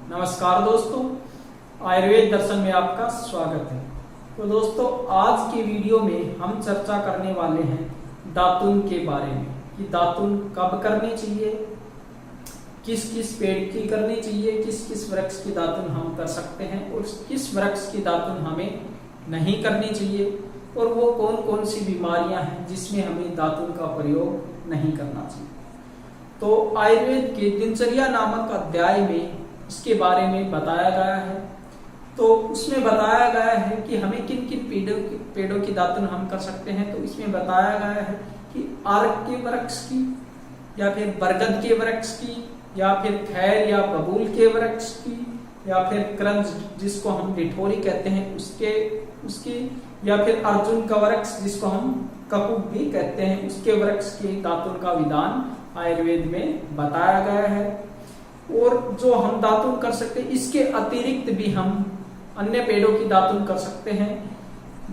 नमस्कार दोस्तों, आयुर्वेद दर्शन में आपका स्वागत है। तो दोस्तों, आज की वीडियो में हम चर्चा करने वाले हैं दातुन के बारे में कि दातुन कब करनी चाहिए, किस किस पेड़ की करनी चाहिए, किस किस वृक्ष की दातुन हम कर सकते हैं और किस वृक्ष की दातुन हमें नहीं करनी चाहिए, और वो कौन कौन सी बीमारियां हैं जिसमें हमें दातुन का प्रयोग नहीं करना चाहिए। तो आयुर्वेद के दिनचर्या नामक अध्याय में इसके बारे में बताया गया है। तो उसमें बताया गया है कि हमें किन किन पेड़ों की दातुन हम कर सकते हैं। तो इसमें बताया गया है कि आर्क के वृक्ष की, या फिर बरगद के वृक्ष की, या फिर खैर या बबूल के वृक्ष की, या फिर क्रंज जिसको हम डिठोरी कहते हैं उसकी, या फिर अर्जुन का वृक्ष जिसको हम कपूप भी कहते हैं, उसके वृक्ष की दातुन का विधान आयुर्वेद में बताया गया है। और जो हम दातुन कर सकते हैं, इसके अतिरिक्त भी हम अन्य पेड़ों की दातुन कर सकते हैं।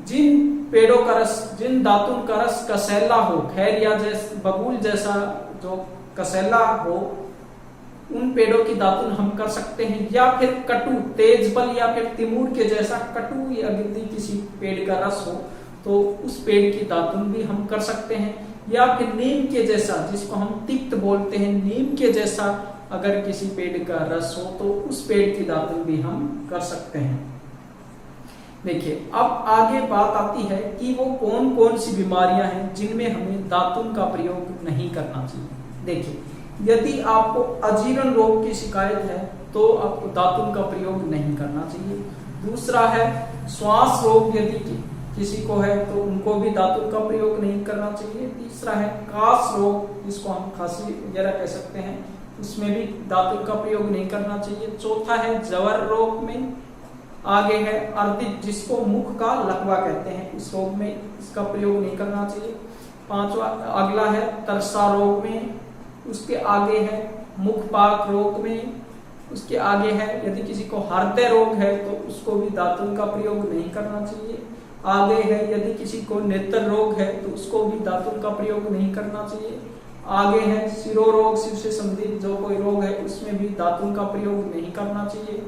जिन दातुन का रस कसैला हो, खैर या बबूल जैसा जो कसैला हो, उन पेड़ों की दातुन हम कर सकते हैं। या फिर कटु, तेजबल या फिर तिमूर के जैसा कटु या यदि किसी पेड़ का रस हो तो उस पेड़ की दातुन भी हम कर सकते हैं। या फिर नीम के जैसा, जिसको हम तिक्त बोलते हैं, नीम के जैसा अगर किसी पेड़ का रस हो तो उस पेड़ की दातुन भी हम कर सकते हैं। देखिए, अब आगे बात आती है कि वो कौन कौन सी बीमारियां हैं जिनमें हमें दातुन का प्रयोग नहीं करना चाहिए। देखिए, यदि आपको अजीर्ण रोग की शिकायत है तो आपको दातुन का प्रयोग नहीं करना चाहिए। दूसरा है श्वास रोग, यदि किसी को है तो उनको भी दातुन का प्रयोग नहीं करना चाहिए। तीसरा है काश रोग, जिसको हम खांसी वगैरह कह सकते हैं, उसमें भी दातुन का प्रयोग नहीं करना चाहिए। चौथा है जवर रोग में। आगे है अर्दित, जिसको मुख का लकवा कहते हैं, उस रोग में इसका प्रयोग नहीं करना चाहिए। पांचवा अगला है तरसा रोग में। उसके आगे है मुखपाक रोग में। उसके आगे है यदि किसी को हृदय रोग है तो उसको भी दातुन का प्रयोग नहीं करना चाहिए। आगे है यदि किसी को नेत्र रोग है तो उसको भी दातुन का प्रयोग नहीं करना चाहिए। आगे है शिरोरोग, शिव से संबंधित जो कोई रोग है उसमें भी दातुन का प्रयोग नहीं करना चाहिए।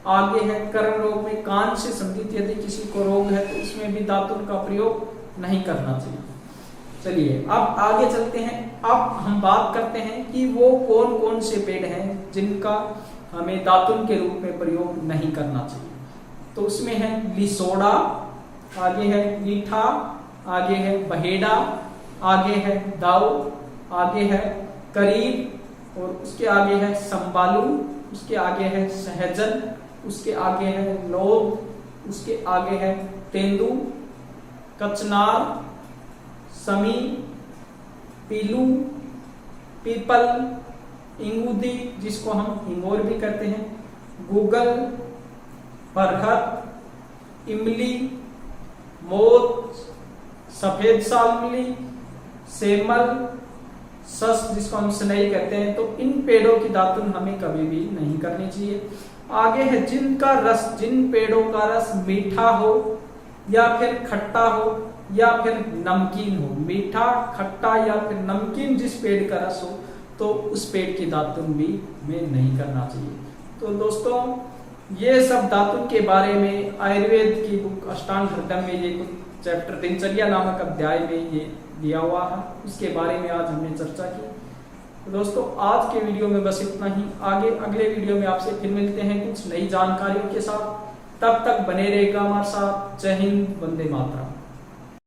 आगे है कर्ण रोग में, कान से संबंधित यदि किसी को रोग है तो उसमें भी दातुन का प्रयोग नहीं करना चाहिए। चलिए अब आगे चलते हैं। अब हम बात करते हैं कि वो कौन कौन से पेड़ हैं जिनका हमें दातुन के रूप में प्रयोग नहीं करना चाहिए। तो उसमें है लिसोड़ा, आगे है मीठा, आगे है बहेड़ा, आगे है दाऊ, आगे है करीब, और उसके आगे है संबालू, उसके आगे है सहजन, उसके आगे है लोभ, उसके आगे है तेंदू, कचनार, समी, पीलू, पीपल, इंगूदी जिसको हम हिंगोर भी कहते हैं, गूगल, बरगद, इमली, मोत, सफेद सालमली, सेमल, सस जिसको हम सनई कहते हैं। तो इन पेड़ों की दातुन हमें कभी भी नहीं करनी चाहिए। आगे है जिन पेड़ों का रस मीठा हो या फिर खट्टा हो या फिर नमकीन हो। मीठा, खट्टा या फिर नमकीन जिस पेड़ का रस हो तो उस पेड़ की दातुन भी हमें नहीं करना चाहिए। तो दोस्तों, ये सब दातुन के बारे में आयुर्वेद की बुक अष्टांग हृदय में ये कुछ चैप्टर दिनचर्या नामक अध्याय में ये दिया हुआ है, उसके बारे में आज हमने चर्चा की। तो दोस्तों, आज के वीडियो में बस इतना ही। आगे अगले वीडियो में आपसे फिर मिलते हैं कुछ नई जानकारियों के साथ। तब तक बने रहेगा हमारे साथ। जय हिंद, वंदे मातरम।